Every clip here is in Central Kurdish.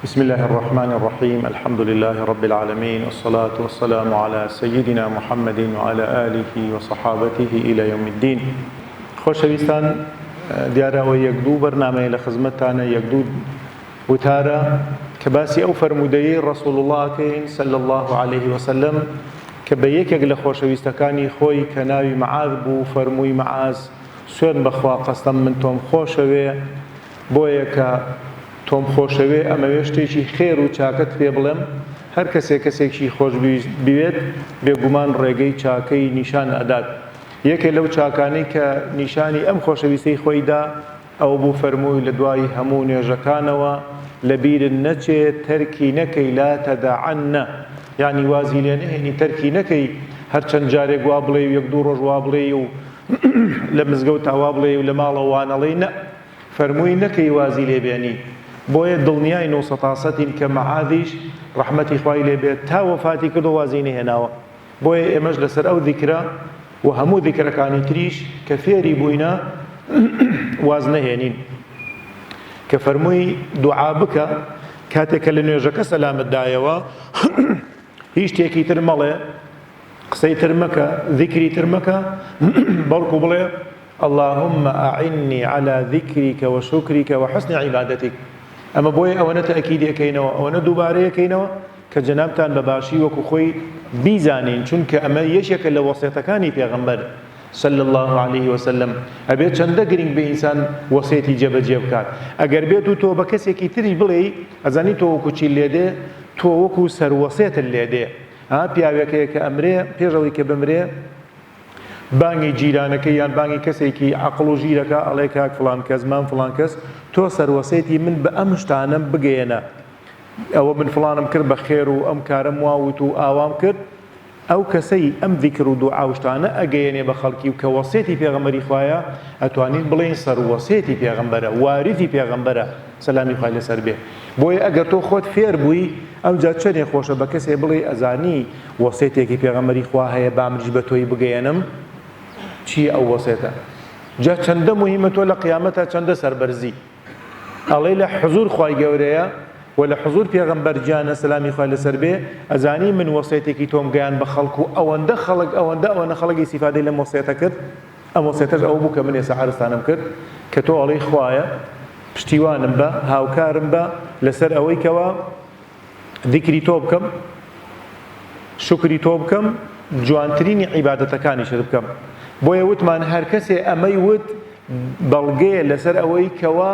بسم الله الرحمن الرحيم الحمد لله رب العالمين والصلاة والسلام على سيدنا محمد وعلى آله وصحابته إلى يوم الدين. خۆشەویستان، دیارەوە یەکدوو بەرنامەیە لە خزمەتتانە، یەکدوو وتارە کە باسی ئەو فەرموودەیەی ڕەسوڵ اللهکەین صلی الله عليه وسلم کە بە یەکێک لە خۆشەویستەکانی خۆی کە ناوی مەعاذ بوو فەرمووی مەعاذ سوێن بەخوا قەستەم من تۆم خۆشەوێ، بۆیە کە تۆم خۆشەوێ ئەمەوێ شتێکی خێر و چاکت پێ بڵێم، هەر کەسێکی خۆشویست بوێت بێگومان ڕێگەی چاکەی نیشان ئەدات. یەکێ لەو چاکانەی کە نیشانی ئەم خۆشەویستەی خۆیدا ئەو بوو فەرمووی لە دوای هەموو نوێژەکانەوە لەبیرت نەچێت تەرکی نەکەی لا تەدەعەنە، یعنی وازی لێ نەهێنی تەرکی نەکەی هەرچەند جارێک وا بڵێ و یەک دوو ڕۆژ وا بڵێ و لە مزگەوت وا بڵێ و لە ماڵەوە وانەڵێی نە، فەرمووی نەکەی وازی لێبێنی. بۆیە دڵنیای 900 کە مەعاذیش ڕەحمەتی خوای لێبێت تا وەفاتی کرد و وازی نەهێناوە. بۆیە ئێمەش لەسەر ئەو ذیکرە و هەموو ذیکرەکانی تریش کە فێری بووینە واز نەهێنین، کە فەرمووی دوعا بکە کاتێکە لە نوێژەکە سەلامت دایەوە هیچ شتێکی تر مەڵێ، قسەی تر مەکە، ذیکری تر مەکە، بەڵکو بڵێ اللهم أعني على ذكرك وشكرك وحسن عبادتك. ئەمە بۆیە ئەوەنە تەئەکیدەکەینەوە، ئەوەنە دووبارەیەکەینەوە کە جەنابتان بەباشی وەکو خۆی بیزانین، چونکە ئەمە یەکێکە لە وەسیەتەکانی پێغەمبەر صلی الله عليه وسلم. ئەبێت چەندە گرنگ بە ئینسان وەسیەتی جێبەجێ بکات. ئەگەر بێت و تۆ بە کەسێکی تری بڵێ ئەزانی تۆ وەکو چی لێدێ، تۆ وەکو سەروەسیەتت لێدێ. پیاوێکەیە کە ئەمرێ پێشەوەی کە بمرێ بانگی جیرانەکەی یان بانگی کەسێکی عەقڵ و ژیرەکە ئەڵێ کاک فڵان کەس مام فڵان کەس تۆ سەروەسیەتی من بە ئەم شتانەم بگەێنە، ئەوە من فڵانم کرد بە خێر و ئەم کارم واوت و ئاوام کرد، ئەو کەسەی ئەم ذیکر و دوعا و شتانە ئەگەیەنێ بە خەڵکی و کە وەسیەتی پێغەمبەری خوایە، ئەتوانین بڵێن سەروەسیەتی پێغەمبەرە، واریثی پێغەمبەرە سەلامی خوای لەسەر بێ. بۆیە ئەگەر تۆ خۆت فێر بووی ئەوجا چەندێ خۆشە بە کەسێ بڵێ ئەزانی وەسیەتێکی پێغەمبەری خوا هەیە با منیش بە تۆی بگەێنم، چی ئەو وەسیەتە؟ جا چەندە موهیمە تۆ لە قیامەتە چەندە سەربەرزی ئەڵێ لە حزور خوای گەورەیە و لە حزور پێغەمبەر گیانە سەلامی خوای لەسەر بێ، ئەزانی من وەسیەتێکی تۆم گەیان بە خەڵک و ئەوەندە خەڵک ئیسیفادەی لەم وەسیەتە کرد. ئەم وەسیەتەش ئەو بوو کە من ئێستا عەرزتانم کرد کە تۆ ئەڵێی خوایە پشتیوانم بە، هاوکارم بە لەسەر ئەوەی کەوە ذیکری تۆ بکەم، شوکری تۆ بکەم، جوانترینی عیبادەتەکانیشت بکەم. بۆیە وتمان هەر کەسێ ئەمەی وت بەڵگەیە لەسەر ئەوەی کەوە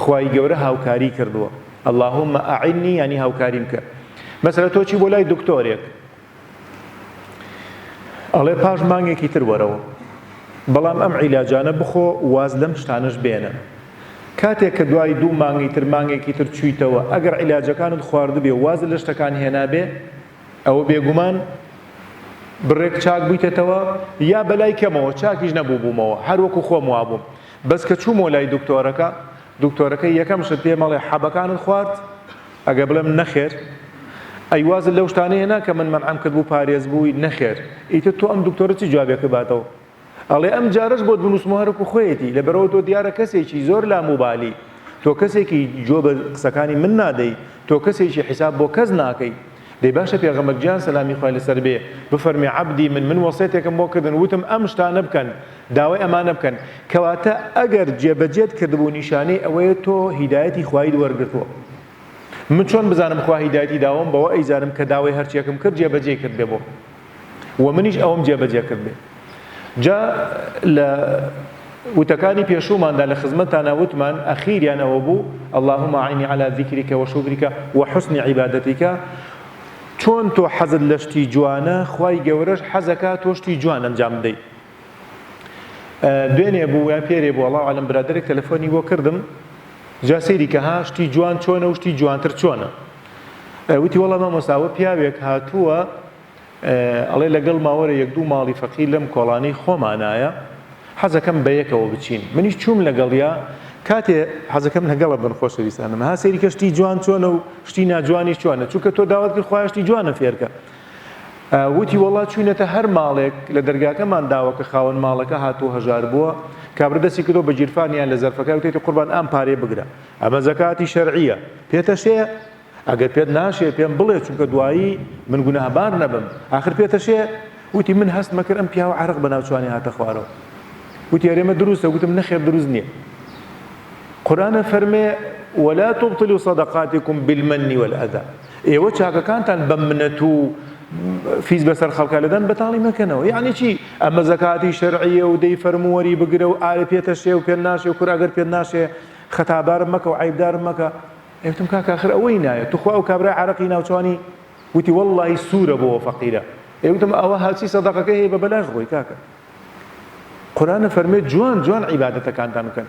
خوای گەورە هاوکاری کردووە. اللهم أعني یعنی هاوکاریم کە. مەسەلەن تۆ چی بۆ لای دکتۆرێک ئەڵێ پاش مانگێکی تر وەرەوە، بەڵام ئەم عیلاجانە بخۆ واز لەم شتانەش بێنە. کاتێک کە دوای دوو مانگی تر مانگێکی تر چوویتەوە ئەگەر عیلاجەکانت خواردبێ واز لە شتەکان هێنابێ، ئەوە بێگومان بڕێک چاک بوویتێتەوە یا بەلای کەمەوە چاکیش نەبوو بوومەوە، هەر وەکو خۆم وابووم. بەس کە چوومەوە لای دکتۆرەکە یەکەم شت پێ مەڵێ حەبەکانت خوارد؟ ئەگە بڵێم نەخێر، ئەیوازت لەو شتانەیە نا کە من مەنعەم کرد بوو پارێز بووی نەخێر، ئیتر تۆ ئەم دکتۆرە چی جوابێکە باتەوە؟ ئەڵێ ئەم جارەش بۆت بنووسمەوە هەر وەکو خۆیەتی، لەبەرەوە تۆ دیارە کەسێکی زۆر لاموبالی، تۆ کەسێکی جۆ بە قسەکانی من نادەی، تۆ کەسێکی حیساب بۆ کەس ناکەی. دەی باشە پێغەمبەر گیان سەلامی خوای لەسەر بێ بفەرمێ عەبدی من وەسیەتێکم بۆ کردن وتم ئەم شتانە بکەن، داوای ئەمانە بکەن، کەواتە ئەگەر جێبەجێت کردبوو نیشانەی ئەوەیە تۆ هیدایەتی خوایت وەرگرتووە. من چۆن بزانم خوا هیدایەتی داوام؟ بەوە ئەیزانم کە داوای هەرچیەکم کرد جێبەجێ کرد بێ بۆ و منیش ئەوم جێبەجێ کرد بێ. جا لە وتەکانی پێشووماندا لە خزمەتتانە وتمان ئەخیریان ئەوە بوو اللهم أعني على ذكرك وشكرك وحسن عبادتك. چۆن تۆ حەزت لە شتی جوانە خوای گەورەش حەزەکە تۆ شتی جوان ئەنجام بدەیت. دوێنێ بوو یان پێرێ بوو وەڵڵاهو ئەعلەم برادەرێک تەلەفۆنی بۆ کردم، جا سەیری کە ها شتی جوان چۆنە و شتی جوانتر چۆنە. وتی وەڵڵا مامۆستاوە پیاوێک هاتووە ئەڵێ لەگەڵ ماوەرە یەک دوو ماڵی فەقیر لەم کۆڵانەی خۆمانایە، حەزەکەم بە یەکەوە بچین. منیش چووم لەگەڵیا، کاتێ حەزەکەم لەگەڵە بن خۆشەویستانم ها سەیری کە شتی جوان چۆنە و شتی ناجوانی چۆنە، چونکە تۆ داوات کرد خوای شتی جوانە فێرکە. وتی وەڵا چوینەتە هەر ماڵێک لە دەرگاکەمان داوە کە خاوەن ماڵەکە هاتوو هەژار بووە کابرا دەستی کردو بە جیرفانیان لە زەرفەکە وتێتی قوربان ئەم پارێ بگرە ئەمە زەکاتی شەرعیە پێتەشێ ئەگەر پێت ناشێ پێم بڵێ چونکە دوایی من گوناهبار نەبم آخر پێتەشێ وتی من هەستمە کرد ئەم پیاوە عەرق بە ناوچوانی هاتە خوارەوە وتی ئەرێمە دروستە وتم نەخێر دروست نییە قورآن فەرمێ ولا تبطلوا صدقاتكم بالمن والأذى ئێوە چاکەکانتان بە منەت و فیز بەسەر خەڵکە لەدەن بەتاڵی مەکەنەوە یعنی چی ئەمە زەکاتی شەرعیە و دەی فەرمووەری بگرە و ئاوێ پێتەشێ و پێت ناشێ و کورا ئەگەر پێت ناشێ خەتابارم مەکە و عیبدارم مەکە ئێوتم کاکە ئاخر ئەوەی نایە توخوا ئەو کابرای عەرەقی ناوچوانی وتی وەڵڵاهی سوورە بۆ فەقیرە ئێوتم ئەوە هاچی سەدەقەکە هەیە بە بەلاش ڕۆی کاکە قورآن فەرمێت جوان جوان عیبادەتەکانتان بکەن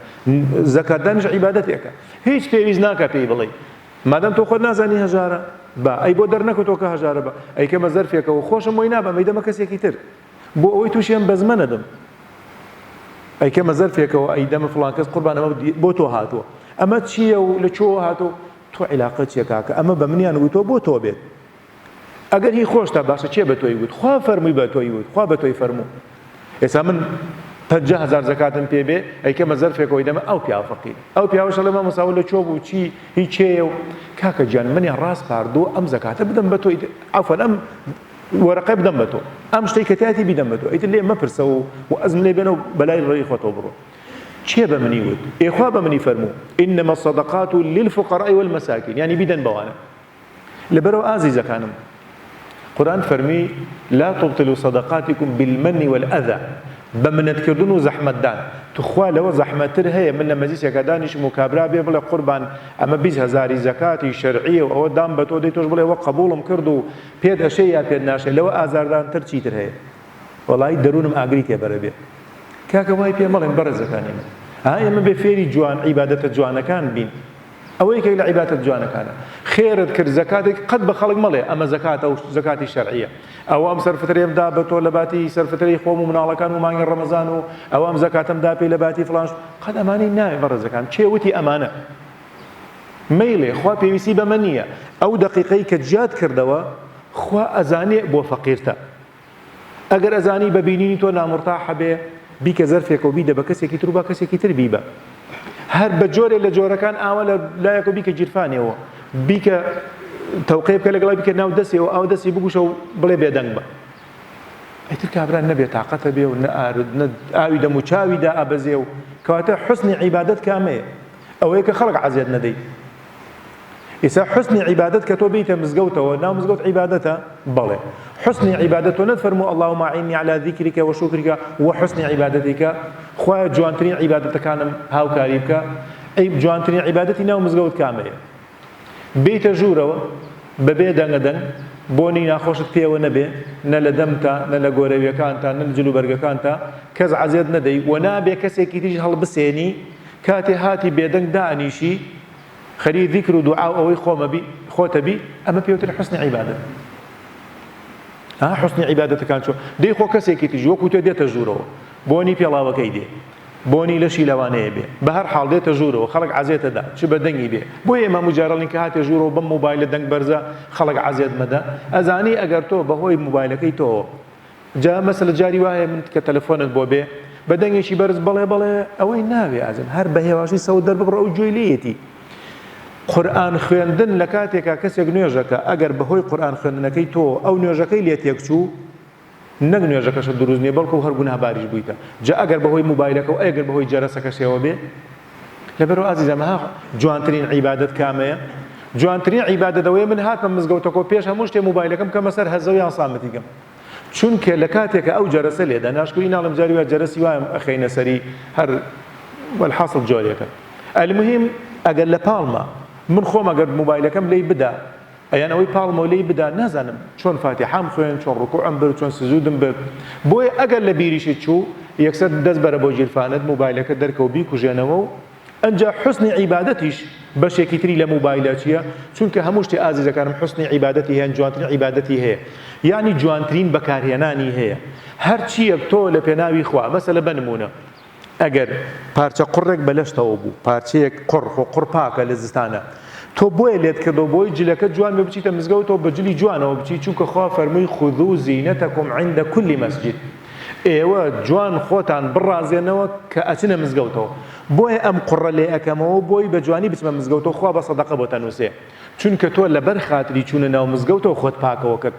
زەکاتدانیش عیبادەتێکە هیچ پێویست ناکە پێی بڵێ مادام تۆ خۆت نازانی هەژارە با ئەی بۆ دەرنەکەوتەوە کە هەژارە بە ئەیکەمە زەرفێکەوە خۆشم وی نابە مەیدەمە کەسێکی تر بۆ ئەوەی تووشیان بەزمە نەدەم ئەیکەمە زەرفێکەوە ئەیدەمە فڵان کەس قوربان ئەمە بۆ تۆ هاتووە ئەمە چییە و لە چۆ هاتووە تۆ عیلاقە چیە کاکە ئەمە بە منیان وتۆ بۆ تۆ بێت ئەگەر هی خۆشتا باشە چێ بە تۆی وت خوا فەرمووی بە تۆی وت خوا بە تۆی فەرموو ئێستا من 50,000 زەکاتم پێ بێ ئەیکەمە زەرفێکەوەی دەمە ئەو پیاوە فەقیر ئەو پیاوەش لەمە مەساوە لە چۆ بوو چی هیچ چێیە و کاکە گیان منیان ڕاست پاردووە ئەم زەکاتە بدەم بە تۆی عەفوەن ئەم وەرەقەی بدەم بە تۆ ئەم شتەی کە تایەتی بیدەم بە تۆ ئەیتر لێ مەپرسە و ئەزم لێ بێنە و بەلای ڕێی خۆتەوە بڕۆ چێ بە منی وت ئێخوا بە منی فەرموو ئینەمە الصەدەقات للفقراء والمەساکین یعنی بیدەن بەوانە لەبەرەوە ئازیزەکانم قورآن فەرمی لا تبطلوا صدقاتكم بالمن والأذى بمنتکردن و زەحمەتدان توخوا لەوە زەحمەتتر هەیە من لە مەجلیسێکە دانیشم و کابرا بێ بڵێ قوربان ئەمە 20,000 زەکاتی شەرعیە و ئەوە دام بە تۆ دەی تۆش بڵێ وە قبوڵم کرد و پێت ئەشێ یا پێت ناشێ لەوە ئازاردانتر چیتر هەیە وەڵی دەروونم ئاگری تێبەرە بێ کاکە وای پێ مەڵێن بەڕێزەکانی من ئێمە بێ فێری جوان عیبادەتە جوانەکان بین ئەوە یەکێک لە عیبادەت جوانەکانە خێرت کرد زەکاتێک قەت بە خەڵک مەڵێ ئەمە زەکاتە و زەکاتی شەرعیە ئەوە ئەم سەرفترێمدا بە تۆ لە باتی سەرفترەی خۆم و مناڵەکان و مانگی ڕەمەزان و ئەوە ئەم زەکاتەمدا پێی لە باتی فڵانش قەت ئەمانەی ناوێ بەڕێزەکان چێوتی ئەمانە مەیلێ خوا پێویستی بەمە نییە ئەو دەقیقەی کە جیاد کردەوە خوا ئەزانێ بۆ فەقیرتە ئەگەر ئەزانی بەبینینی تۆ نامڕتاحە بێ بیکە زەرفێکە و بیدە بە کەسێکی تر و بە کەسێکی تر بیبە هەر بە جۆرێک لە جۆرەکان ئاوە لە لایەکە بیکە جیرفانێەوە بیکە تەوقێ بکە لەگەڵای بکە ناو دەستێەوە ئاو دەستی بگوشە و بڵێ بێدەنگ بە ئەیتر کابران نەبێت تااقەتە بێ و نەئارد ئاوی دەم و چاویدا ئابەزێ و کەواتە حوسنی عیبادەت کامەیە ئەوەیە کە خەڵک عەزیەت نەدەی ئێستا حوسنی عیبادەت کە تۆ بیتە مزگەوتەوە ناو مزگەوت عیبادەتە بەڵێ حوسنی عیبادەت تۆ نەفەرموو اللهم أعني على ذكرك وشكرك وحسن عبادتك خوایە جوانترین عیبادەتەکانم هاوکاری بکە ئەی جوانترین عیبادەتی ناو مزگەوت کامەیە بیتە ژوورەوە بەبێ دەنگەدەنگ بۆنی ناخۆشت پێوە نەبێ نە لە دەمتا نە لە گۆرەویەکانتا نە لە جلوبەرگەکانتا کەس عەزیەت نەدەی و نابێ کەسێکی تریش هەڵبسێنی کاتێ هاتی بێدەنگ دانیشی خەری ذیکر و دوعا و ئەوەی خۆتەبی ئەمە پێوتر حوسنی عیبادەت حوسنی عیبادەتەکان چۆ دەی خۆ کەسێکی تریش وەکو تۆ دێتە ژوورەوە بۆنی پێڵاوەکەی دێ بۆنی لەشی لەوانەیە بێ بە هەر حاڵ دێتە ژوورەوە خەڵک عەزیەتەدا چ بە دەنگی بێ بۆ ئێمە مجارەڵین کە هاتێ ژوورەوە بەم موبایلە دەنگ بەرزە خەڵک عەزیەت مەدە ئەزانی ئەگەر تۆ بەهۆی موبایلەکەی تۆ جا مەسەلە جاری وایە من کە تەلەفۆنت بۆ بێ بە دەنگێکی بەرز بڵێ ئەوەی ناوێ ئازم هەر بە هێواشی سەوت دەربڕە ئەو گوێی لێیەتی قورآن خوێندن لە کاتێکا کەسێک نوێژەکە ئەگەر بەهۆی قورآن خوێندنەکەی تۆ ئەو نوێژەکەی لێ تێکچوو نەک نوێژەکەشە دروست نییە بەڵکو هەر گوناهباریش بوویتە جا ئەگەر بەهۆی موبایلەکە و ئەگەر بەهۆی جەرەسەکەشەوە بێ لەبەرەوە ئازیزەم جوانترین عیبادەت کامەیە جوانترین عیبادەتەوەیە من هاتمە مزگەوتەکە پێش هەموو شتێ موبایلەکەم کەمە سەر هەزە و یان سامەتیکەم چونکە لە کاتێکە ئەو جەرەسە لێدا ناشکوی ناڵم جاری وای جەرەسی وایم ئەخەینە سەری هەر والحاصل جۆرێکە المهم ئەگەر لە پاڵمە من خۆم ئەگەر موبایلەکەم لێی بدا ئەیان ئەوەی پاڵمە لێی بدا نازانم چۆن فاتیحام خوێن چۆن ڕکوعم برد چۆن سجودم برد بۆیە ئەگەر لە بیریشت چوو یەکسەر دەست بەرە بۆ جیرفانت موبایلەکە دەرکەوت بیکوژێنەوە و ئەنجا حوسنی عیبادەتیش بەشێکی تری لە موبایلە چییە چونکە هەموو شتێ ئازیزەکانم حوسنی عیبادەتی هەیە جوانترین عیبادەتی هەیە یعنی جوانترین بەکارهێنانی هەیە هەر چیەک تۆ لە پێناوی خوا مەسەلە بنمونە ئەگەر پارچە قوڕێک بەلەشتەوە بوو پارچەیەک قڕ پاکە لە زستانە تۆ بۆیە لێت کردەوە بۆی جلەکە جوان بێ بچیتە مزگەوتەوە بە جلی جوانەوە بچی چونکە خوا فەرمووی خودوو زینەتەکم عیندا کولی مەسجد ئێوە جوان خۆتان بڕازێنەوە کە ئەچنە مزگەوتەوە بۆیە ئەم قوڕە لێ ئەەکەمەوە بۆی بە جوانی بچمە مزگەوتەوە خوا بە سەدەقە بۆ تەنووسێ چونکە تۆ لەبەر خاتری چوونە ناو مزگەوتەوە خۆت پاکەوە کرد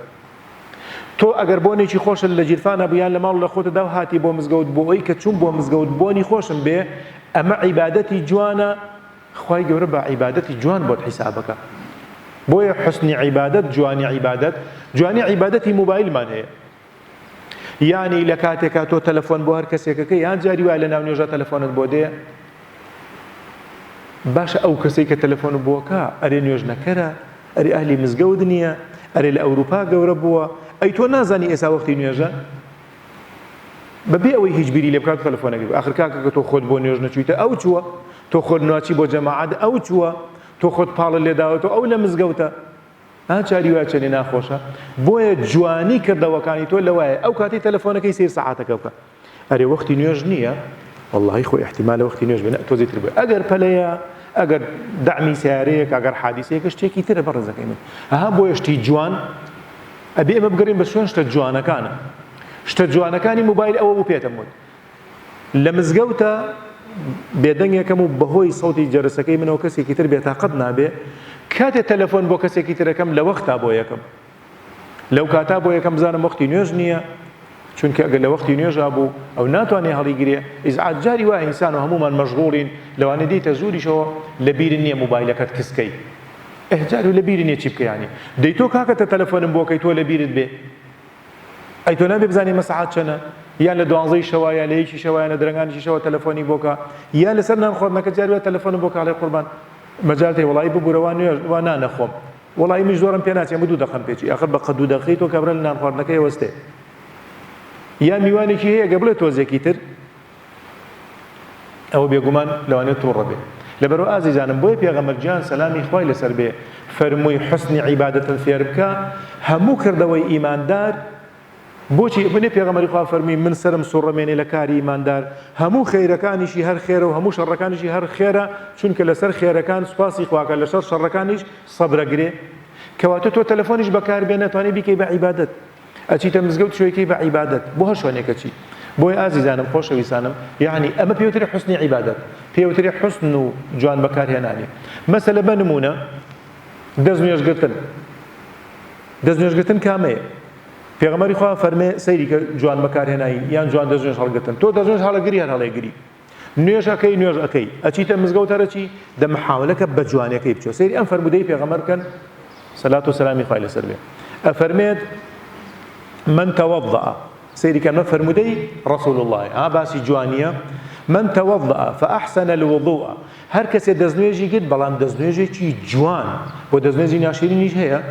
تۆ ئەگەر بۆنێکی خۆشە لە جیرفانە بویان لە ماڵ لە خۆتەدا و هاتی بۆ مزگەوت بۆ ئەوی کە چوون بۆ مزگەوت بۆنی خۆشم بێ ئەمە عیبادەتی جوانە خوای گەورە بە عیبادەتی جوان بۆت حیسابەکە بۆیە حسنی عیبادەت جوانی عیبادەتی موبایلمان هەیە یانی لە کاتێکا تۆ تەلەفۆن بۆ هەر کەسێکەکە یان جاری وای لە ناو نوێژە تەلەفۆنت بۆ دێ باشە ئەو کەسێک کە تەلەفۆن بۆکە ئەرێ نوێژنەکەرە ئەرێ ئەهلی مزگەوت نییە ئەرێ لە ئەوروپا گەورە بووە ئەی تۆ نازانی ئێستا وەختی نوێژە بەبێ ئەوەی هیچ بیری لێ بکات تەلەفۆنەکەی آخر کاکە کە تۆ خۆت بۆ نوێژ نەچوویتە ئەو چووە تۆ خۆت نواچی بۆ جەماعەت ئەو چووە تۆ خۆت پاڵە لێداوەتەوە ئەو لە مزگەوتە چاری وای چەنێ ناخۆشە بۆیە جوانی کردەوەکانی تۆ لەوایە ئەو کاتی تەلەفۆنەکەی سێر سەعاتەکە بکە ئەرێ وەختی نوێژ نییە واللهی خۆی احتیمالە وەختی نوێژ بێنە تۆ زیاتر بێ ئەگەر پەلەیە ئەگەر دعمی سیارەیەک ئەگەر حادیسەیەکە شتێکی ترە بەڕێزەکەی من بۆیە شتی جوان ئەبێ ئێمە بگەڕین بە شوێن شتە جوانەکانە شتە جوانەکانی موبایل ئەوە بوو پێتە وت لە مزگەوتە بێدەنگێکەم و بەهۆی سەوتی جەرسەکەی منەوە کەسێکی تر بێتاقەت نابێ کاتێ تەلەفۆن بۆ کەسێکی ترەکەم لە وەختا بۆ یەکەم لەو کاتا بۆ یەکەم بزانم وەختی نوێژ نییە چونکە ئەگەر لە وەختی نوێژا بوو ئەو ناتوانێ هەڵیگرێ ئیزعاج جاری وایە ئینسان و هەمومان مەشغوڵین لەوانە دیتە زوریشەوە لە بیرن نییە موبایلەکەت کسکەی جاری و لە بیرن نییە چی بکەیانی دەی تۆ کاکەتە تەلەفۆنم بۆکەی تۆ لە بیرت بێ ئەی تۆ نابێ بزانێ مەساعات چەنە یان لە 12 شەوە یان لە 1 شەوە یان لە درەنگانی شەوە تەلەفۆنی بۆکە یان لەسەر نان خواردنەکە جاری وایە تەلەفۆنم بۆکە ئاڵێ قوربان مەجالتەی وڵی ببوورەوە وا نانەخۆم وڵی من زۆرم پێ ناچێ 2 دقەم پێچی آخر بە قەد 2 دقەی تۆ کابرا لە نان خواردنەکەی وەستێ یا میوانێکی هەیە گە بڵێ تۆزێکی تر ئەوە بێگومان لەوانێت تووڕە بێ لەبەرەوە ئازیزانم بۆیە پێغەمبەرجان سەلامی خوای لەسەر بێ فەرمووی حسنی عیبادەتن فێر بکە هەموو کردەوەی ئیماندار بۆچی بنێ پێغەمبەری خوا فەرمی من سرم سوڕەمێنێ لە کاری ئیماندار هەموو خەیرەکانیشی هەر خێرە و هەموو شەڕەکانیشی هەر خێرە چونکە لەسەر خێرەکان سوپاسی خواکە لەسەر شەڕەکانیش سەبرەگرێ کەواتە تۆ تەلەفۆنیش بەکار بێ نەتوانێ بیکەی بە عیبادەت ئەچیتە مزگەوت شوێکەی بە عیبادەت بۆ هەر شوێنێکە چی بۆی ئازیزانم خۆشەویستانم یعنی ئەمە پێوتری حسنی عیبادەت پێوتری حسن و جوان بەکارهێنانی مەسەلە بە نمونە دەستنوێژگرتن کامەیە پێغەمبەری خوا فەرمێ سەیری کە جوان بەکارهێنایی یان جوان دەستنوێژ هەڵگرتن تۆ دەستنوێژ هەڵەگری هەر هەڵەیگری نوێژ ئەەکەی ئەچیتە مزگەوتەرە چی دەمەحاولەکە بە جوانەکەی بچۆ سەیری ئەم فەرمودەی پێغەمبەر بکەن سەلات و سەلامی خوای لەسەر بێ ئەفەرمێت من توضأ سيري كان فرمودي رسول الله باسي جوانية من توضأ فأحسن الوضوء هر كسي دزنويجي قد بلان دزنويجي چي جوان ودزنويجي ناشرين نيش هيا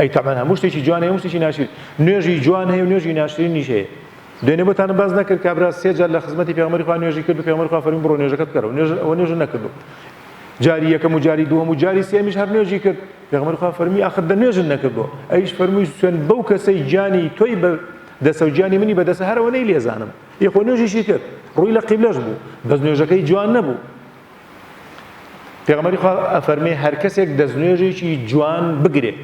أي طبعا هموش تيشي جوان هيا هموش تيشي ناشرين نويجي جوان هيا ونويجي ناشرين نيش هيا دوێنێ بۆتان باز نەکرد کابرا سێ جار لە خزمەتی پێغەمبەری خوا نوێژی کرد و پێغەمبەری خوا فەرمووی بڕۆ نوێژەکەت بکەرەوە نوێژ نەکردو جاری یەکەم و جاری دووەم و جاری سێمیش هەر نوێژی کرد پێغەمبەری خوا فەرمووی ئاخر دە نوێژ نەکردو ئەیش فەرمووی سوێن بەو کەسەی جانی تۆی بە دەسە و جانی منی بەدەسە هەرەوە نەی لێزانم یەخۆ نوێژیشی کرد ڕووی لە قیبلەش بوو بەس نوێژەکەی جوان نەبوو پێغەمبەری خوا ئەفەرمێ هەر کەسێک دەستنوێژێکی جوان بگرێ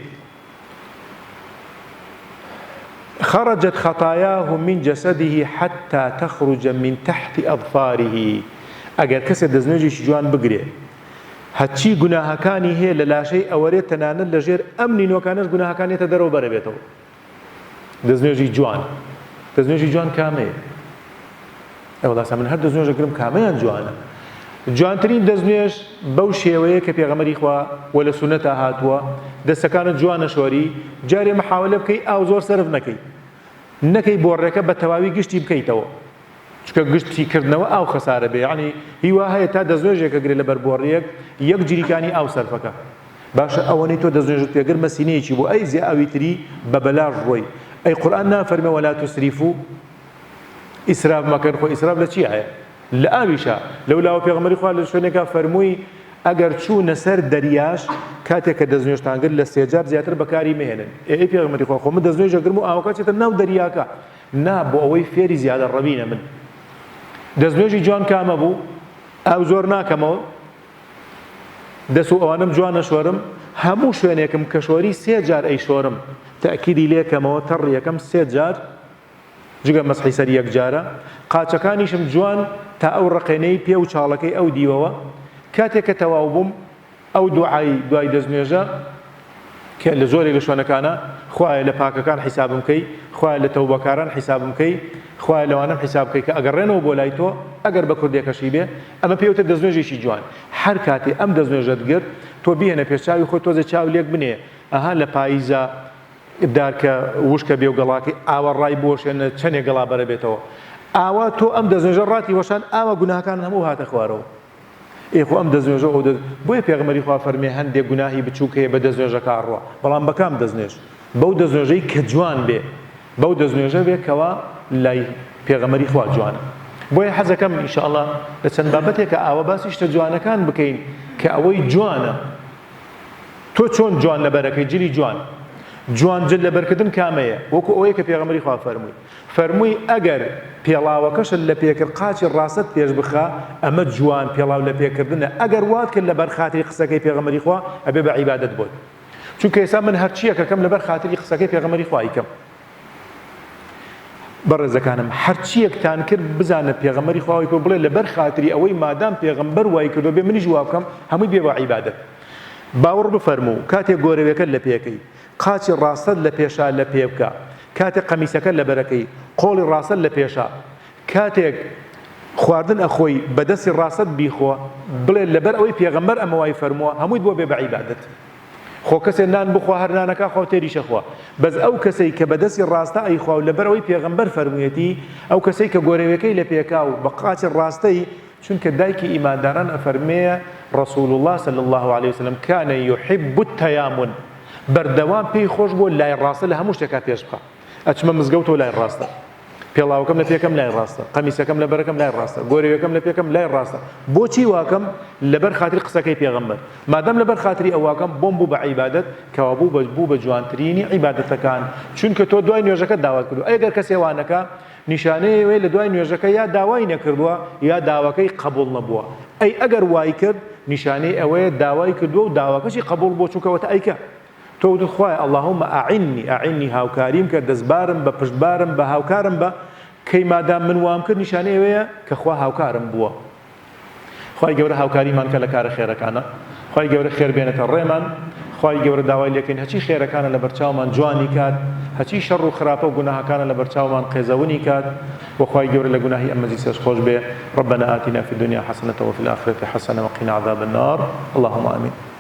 خرجت خطاياه من جسده حتى تخرج من تحت أظفاره اگر کسی دزنوجی جوان بگیره هەچی گوناهەکانی هەیە لە لاشەی ئەوەرێت تەنانەت لەژێر ئەم نینۆکانەش گوناهەکانێتە دەرەوە بەرەبێتەوە دەستنوێژی جوان کامەیە ئەوڵاسە من هەر دەستنوێژەکرم کامەیان جوانە جوانترین دەستنوێژ بەو شێوەیە کە پێغەمبەری خوا وە لە سونەتا هاتووە دەستەکانت جوانە شۆری جارێ مەحاولە بکەی ئاو زۆر سەرف نەکەی بۆڕێکە بە تەواوی گشتی بکەیتەوە چکە گشتی کردنەوە ئاو خەسارە بێ یعنی هیوا هەیە تا دەستنوێژێکە گرێ لەبەر بۆڕێک یەک جریکانی ئاو سەرفەکە باشە ئەوەنەی تۆ دەستنوێژت پێگر مەسینەیەکی بۆ ئەی زێ ئاوی تری بە بەلاژ ڕۆی ئەی قورئان نافەرمێ وەلا تسریفوا ئیسراف مەکەن خۆ ئیسراف لە چی هەیە لە ئاویشە لەولاوە پێغەمبەری خوا لە شوێنێکا فەرمووی ئەگەر چوونە سەر دەریاش کاتێک کە دەستنوێژتان کرد لە سێجار زیاتر بەکاری مێنن ئێ پێغەمبەری خوا خۆ من دەستنوێژەکرم و ئاوەکە چێتە ناو دەریاکە نا بۆ ئەوەی فێری زیادە ڕەبینە من دەستنوێژی جوان کامە بوو ئەو زۆر ناکەمەوە دەست و ئەوانم جوان نەشۆرم هەموو شوێنێکم کە شۆری 3 جار ئەی شۆرم تەکیدی لێکەمەوە تەڕ یەکەم 3 جار جگە مەسحی سەر 1 جارە قاچەکانیشم جوان تا ئەو ڕقێنەی پێ و چاڵەکەی ئەو دیوەوە کاتێک کە تەواو بووم ئەو دوعای دوای دەستنوێژە کە لە زۆرێک لە شوێنەکانە خوایە لە پاکەکان حیسابم بکەی خوایە لە تەوبەکاران حیسابم بکەی خوایە لەوانم حیساب بکەی کە ئەگەڕێنەوە بۆ لای تۆ ئەگەر بە کوردێکەشی بێ ئەمە پێوتە دەستنوێژێکی جوان هەر کاتێ ئەم دەستنوێژەت گرت تۆ بیهێنە پێشچاوی خۆی تۆزە چاو لێک بنێ ئەها لە پاییزە دارکە وشکە بێ و گەڵاکەی ئاوە ڕای بۆشێنە چەندێک گەڵا بەرە بێتەوە ئاوا تۆ ئەم دەستنوێژە ڕاتی وەشان ئاوا گوناهەکان هەموو هاتە خوارەوە ئێخۆ ئەم دەستنوێژە ئەو بۆیە پێغەمبەری خوا فەرمێ هەندێک گوناهی بچووک هەیە بە دەستنوێژەکە ڕوا بەڵام بەکام دەستنوێژ بەو دەستنوێژەی کە جوان بێ بەو دەستنوێژە بێ کەوا لای پێغەمبەری خوا جوانە بۆیە حەزەکەم ئینشاءالله لە چەند بابەتێکە ئاوە باسی شتە جوانەکان بکەین کە ئەوەی جوانە تۆ چۆن جوان لەبەرەکەی جلی جوان جل لەبەرکردن کامەیە وەکو ئەوەیە کە پێغەمبەری خوا فەرمووی ئەگەر پێڵاوەکەشت لە پێکرد قاچی ڕاست پێش بخا ئەمە جوان پێڵاو لە پێکردنە ئەگەر وات کرد لەبەر خاتری قسەکەی پێغەمبەری خوا ئەبێ بە عیبادەت بۆت چونکە ئێستا من هەرچیەکەکەم لەبەر خاتری قسەکەی پێغەمبەری خوا ئیکەم بەڕێزەکانم هەرچیەکتان کرد بزانە پێغەمبەری خوا پێ بڵێ لەبەر خاتری ئەوەی مادام پێغەمبەر وای کردو بێ منیش وا بکەم هەمووی بێ بە عیبادەت باوەڕ بفەرموو کاتێک گۆرەویەکەت لە پێکەی قاچی ڕاستت لە پێشا لە پێ بکە کاتێک قەمیسەکە لە بەرەکەی قۆڵی ڕاستت لە پێشا کاتێک خواردن ئەخۆی بەدەستی ڕاستت بیخۆ بڵێ لەبەر ئەوەی پێغەمبەر ئەمە وای فەرمووە هەمووی بۆ بێ بە عیبادەت خۆ کەسێ نان بخوا هەر نانەکە خۆ تێریشە خوا بەس ئەو کەسەی کە بەدەستی ڕاستە ئەیخوا و لەبەر ئەوەی پێغەمبەر فەرموویەتی ئەو کەسەی کە گۆرەویەکەی لە پێکا و بە قاچی ڕاستەی چونکە دایکی ئیمانداران ئەفەرمێ رسول الله صلى الله عليه وسلم كان يحب التيامن بەردەوام پێی خۆش بۆ لای ڕاستە لە هەموو شتێکا پێش بخە ئەچمە مزگەوتەوە لای ڕاستە پێڵاوەکەم لە پێکەم لای ڕاستە قەمیسەکەم لە بەرەکەم لای ڕاستە گۆرەویەکەم لە پێکەم لای ڕاستە بۆچی واکەم لەبەر خاتری قسەکەی پێغەمبەر مادام لەبەر خاتری ئەو واکەم بۆم بوو بە عیبادەت کەوا بوو بە جوانترینی عیبادەتەکان چونکە تۆ دوای نوێژەکە داوات کردو ئەگەر کەسێ وانەکە نیشانەیە وێ لە دوای نوێژەکە یا داوای نەکردووە یا داواکەی قبول نەبووە ئەی ئەگەر وای کرد نیشانەی ئەوەیە داوای کردووە و داواکەشی قبول بۆ چووکەوەتە ئەیکە تۆ خوای اللهم ئاعینی هاوکاریم کە دەستبارم بە پشتبارم بە هاوکارم بە کەی مادام من وام کرد نیشانەیەوەیە کە خوا هاوکارم بووە خوای گەورە هاوکاریمان کە لە کارە خێرەکانە خوای گەورە خێر بێنێتە ڕێمان خوای گەورە داوای لێکەین هەچی خێرەکانە لە بەرچاومان جوانی کات هەچی شەڕ و خراپە و گوناهەکانە لە بەرچاومان قێزەونی کات وخوای گەورە لە گوناهی ئەم مەجلیسەش خۆش بێ ربنا آتنا في الدنيا حسنة وفي الآخرة حسنة وقنا عذاب النار اللهم آمين